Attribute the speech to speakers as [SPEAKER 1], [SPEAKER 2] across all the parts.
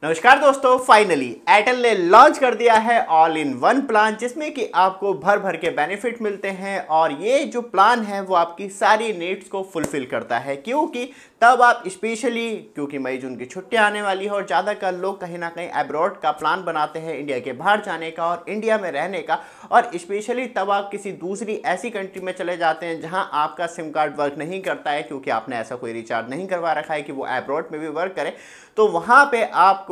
[SPEAKER 1] नमस्कार दोस्तों, finally Airtel ने लॉन्च कर दिया है ऑल इन वन प्लान जिसमें कि आपको भर भर के बेनिफिट मिलते हैं और ये जो प्लान है वो आपकी सारी नीड्स को फुलफिल करता है। क्योंकि तब आप स्पेशली क्योंकि मई जून की छुट्टियां आने वाली है और ज़्यादातर लोग कहीं ना कहीं अब्रॉड का प्लान बनाते हैं इंडिया के बाहर जाने का और इंडिया में रहने का, और स्पेशली तब आप किसी दूसरी ऐसी कंट्री में चले जाते हैं जहां आपका सिम कार्ड वर्क नहीं करता है क्योंकि आपने ऐसा कोई रिचार्ज नहीं करवा रखा है कि वो अब्रॉड में भी वर्क करे। तो वहाँ पे आपको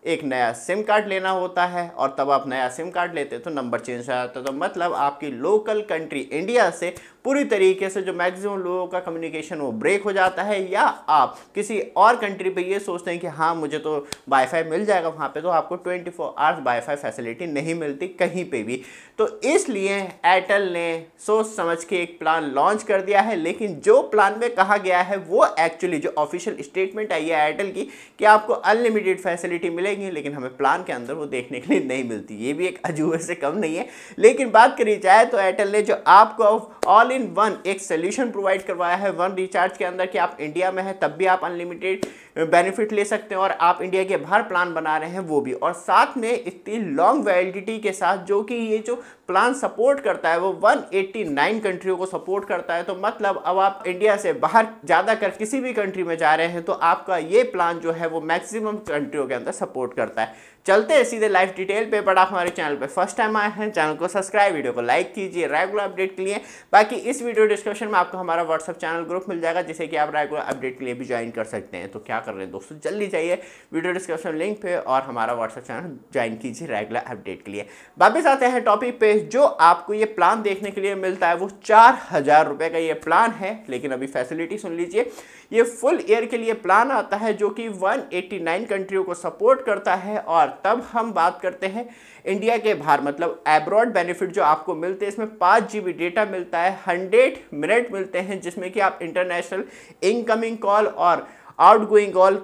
[SPEAKER 1] एक नया सिम कार्ड लेना होता है और तब आप नया सिम कार्ड लेते तो नंबर चेंज हो जाता है। तो मतलब आपकी लोकल कंट्री इंडिया से पूरी तरीके से जो मैक्सिमम लोगों का कम्युनिकेशन वो ब्रेक हो जाता है, या आप किसी और कंट्री पे ये सोचते हैं कि हाँ मुझे तो वाईफाई मिल जाएगा वहाँ पे, तो आपको 24 आवर्स वाईफाई फैसिलिटी नहीं मिलती कहीं पे भी। तो इसलिए एयरटेल ने सोच समझ के एक प्लान लॉन्च कर दिया है, लेकिन जो प्लान में कहा गया है वो एक्चुअली जो ऑफिशियल स्टेटमेंट आई है एयरटेल की कि आपको अनलिमिटेड फैसिलिटी मिलेगी, लेकिन हमें प्लान के अंदर वो देखने के लिए नहीं मिलती। ये भी एक अजूबे से कम नहीं है। लेकिन बात करी जाए तो एयरटेल ने जो आपको ऑल इन वन एक सोल्यूशन प्रोवाइड करवाया है वन रिचार्ज के अंदर कि आप इंडिया में हैं तब भी आप अनलिमिटेड बेनिफिट ले सकते हैं और आप इंडिया के बाहर प्लान बना रहे हैं वो भी, और साथ में इतनी लॉन्ग वैलिडिटी के साथ जो कि ये जो प्लान सपोर्ट करता है वो 189 कंट्रियों को सपोर्ट करता है। तो मतलब अब आप इंडिया से बाहर ज़्यादा कर किसी भी कंट्री में जा रहे हैं तो आपका ये प्लान जो है वो मैक्सिमम कंट्रियों के अंदर सपोर्ट करता है। चलते हैं सीधे लाइव डिटेल पे, बट आप हमारे चैनल पे फर्स्ट टाइम आए हैं चैनल को सब्सक्राइब, वीडियो को लाइक कीजिए रेगुलर अपडेट के लिए। बाकी इस वीडियो डिस्क्रिप्शन में आपको हमारा व्हाट्सअप चैनल ग्रुप मिल जाएगा जिसे कि आप रेगुलर अपडेट के लिए भी ज्वाइन कर सकते हैं। तो क्या कर रहे हैं दोस्तों, जल्दी जाइए वीडियो डिस्क्रिप्शन लिंक पे और हमारा व्हाट्सअप चैनल ज्वाइन कीजिए रेगुलर अपडेट के लिए। वापस आते हैं टॉपिक पे। जो आपको ये प्लान देखने के लिए मिलता है वो 4000 रुपये का ये प्लान है, लेकिन अभी फैसिलिटी सुन लीजिए। ये फुल ईयर के लिए प्लान आता है जो कि 189 कंट्रियों को सपोर्ट करता है, और तब हम बात करते हैं इंडिया के बाहर मतलब एब्रॉड बेनिफिट जो आपको मिलते हैं। इसमें 5 GB डेटा मिलता है, 100 मिनट मिलते हैं जिसमें कि आप इंटरनेशनल इनकमिंग कॉल और आउटगोइंग कॉल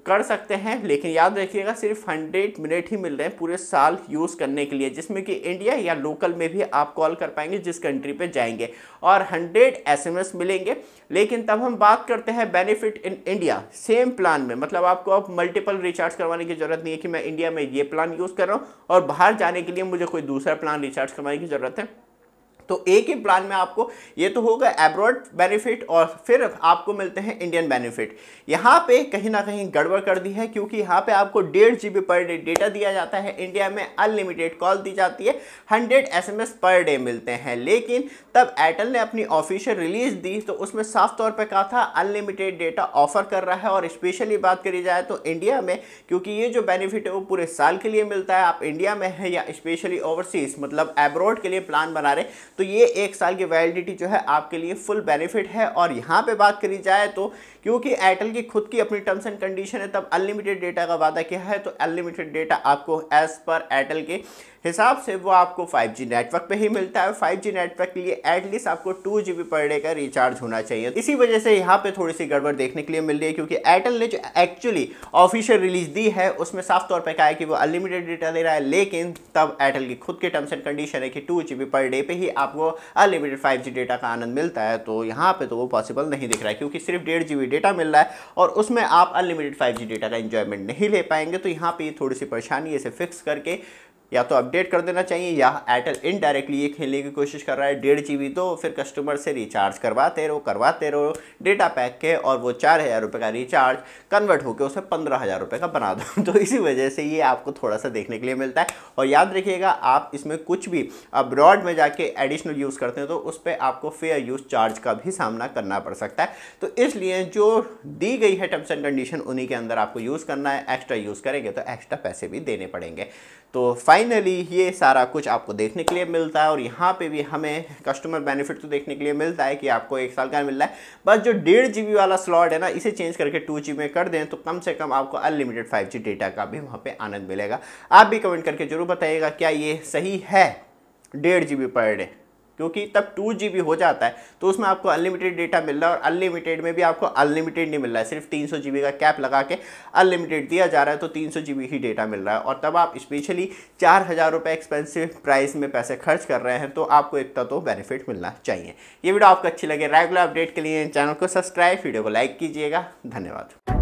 [SPEAKER 1] कर सकते हैं। लेकिन याद रखिएगा सिर्फ 100 मिनट ही मिल रहे हैं पूरे साल यूज़ करने के लिए, जिसमें कि इंडिया या लोकल में भी आप कॉल कर पाएंगे जिस कंट्री पे जाएंगे, और 100 SMS मिलेंगे। लेकिन तब हम बात करते हैं benefit in India same plan में, मतलब आपको अब मल्टीपल रिचार्ज करवाने की ज़रूरत नहीं है कि मैं इंडिया में ये प्लान यूज़ कर रहा हूँ और बाहर जाने के लिए मुझे कोई दूसरा प्लान रिचार्ज करवाने की ज़रूरत है। तो एक ही प्लान में आपको ये तो होगा एब्रॉड बेनिफिट और फिर आपको मिलते हैं इंडियन बेनिफिट। यहाँ पे कहीं ना कहीं गड़बड़ कर दी है क्योंकि यहाँ पे आपको 1.5 GB पर डे डेटा दिया जाता है, इंडिया में अनलिमिटेड कॉल दी जाती है, 100 SMS पर डे मिलते हैं। लेकिन तब एयरटेल ने अपनी ऑफिशियल रिलीज दी तो उसमें साफ तौर पर कहा था अनलिमिटेड डेटा ऑफर कर रहा है। और स्पेशली बात करी जाए तो इंडिया में, क्योंकि ये जो बेनिफिट है वो पूरे साल के लिए मिलता है, आप इंडिया में है या स्पेशली ओवरसीज मतलब एब्रॉड के लिए प्लान बना रहे तो ये 1 साल की वैलिडिटी जो है आपके लिए फुल बेनिफिट है। और यहाँ पे बात करी जाए तो क्योंकि एयरटेल की खुद की अपनी टर्म्स एंड कंडीशन है, तब अनलिमिटेड डेटा का वादा किया है। तो अनलिमिटेड डेटा आपको एज पर एयरटेल के हिसाब से वो आपको 5G नेटवर्क पे ही मिलता है। 5G नेटवर्क के लिए एटलीस्ट आपको 2 GB पर डे का रिचार्ज होना चाहिए। इसी वजह से यहाँ पे थोड़ी सी गड़बड़ देखने के लिए मिल रही है क्योंकि एयरटेल ने जो एक्चुअली ऑफिशियल रिलीज दी है उसमें साफ तौर पे कहा है कि वो अनलिमिटेड डेटा दे रहा है, लेकिन तब एयरटेल की खुद के टर्म्स एंड कंडीशन है कि 2 GB पर डे पे ही आपको अनलिमिटेड 5G डेटा का आनंद मिलता है। तो यहाँ पे तो वो पॉसिबल नहीं दिख रहा है क्योंकि सिर्फ 1.5 GB डेटा मिल रहा है और उसमें आप अनलिमिटेड 5G डेटा का एंजॉयमेंट नहीं ले पाएंगे। तो यहाँ पे थोड़ी सी परेशानी इसे फिक्स करके या तो अपडेट कर देना चाहिए, या एयरटेल इनडायरेक्टली ये खेलने की कोशिश कर रहा है 1.5 GB तो फिर कस्टमर से रिचार्ज करवाते रहो डेटा पैक के, और वो 4000 रुपये का रिचार्ज कन्वर्ट होकर उसे 15,000 रुपये का बना दो। तो इसी वजह से ये आपको थोड़ा सा देखने के लिए मिलता है। और याद रखिएगा आप इसमें कुछ भी अब्रॉड में जाके एडिशनल यूज़ करते हैं तो उस पर आपको फेयर यूज़ चार्ज का भी सामना करना पड़ सकता है। तो इसलिए जो दी गई है टर्म्स एंड कंडीशन उन्हीं के अंदर आपको यूज़ करना है। एक्स्ट्रा यूज़ करेंगे तो एक्स्ट्रा पैसे भी देने पड़ेंगे। तो फाइनली ये सारा कुछ आपको देखने के लिए मिलता है, और यहाँ पे भी हमें कस्टमर बेनिफिट तो देखने के लिए मिलता है कि आपको 1 साल का मिल रहा है। बस जो 1.5 GB वाला स्लॉट है ना, इसे चेंज करके 2 GB में कर दें तो कम से कम आपको अनलिमिटेड 5G डेटा का भी वहाँ पे आनंद मिलेगा। आप भी कमेंट करके जरूर बताइएगा क्या ये सही है 1.5 GB पर डे, क्योंकि तब 2 GB हो जाता है तो उसमें आपको अनलिमिटेड डेटा मिल रहा है, और अनलिमिटेड में भी आपको अनलिमिटेड नहीं मिल रहा है, सिर्फ 300 GB का कैप लगा के अनलिमिटेड दिया जा रहा है। तो 300 GB ही डेटा मिल रहा है, और तब आप स्पेशली 4000 रुपये एक्सपेंसिव प्राइस में पैसे खर्च कर रहे हैं तो आपको इतना तो बेनिफिट मिलना चाहिए। ये वीडियो आपको अच्छी लगे, रेगुलर अपडेट के लिए चैनल को सब्सक्राइब, वीडियो को लाइक कीजिएगा। धन्यवाद।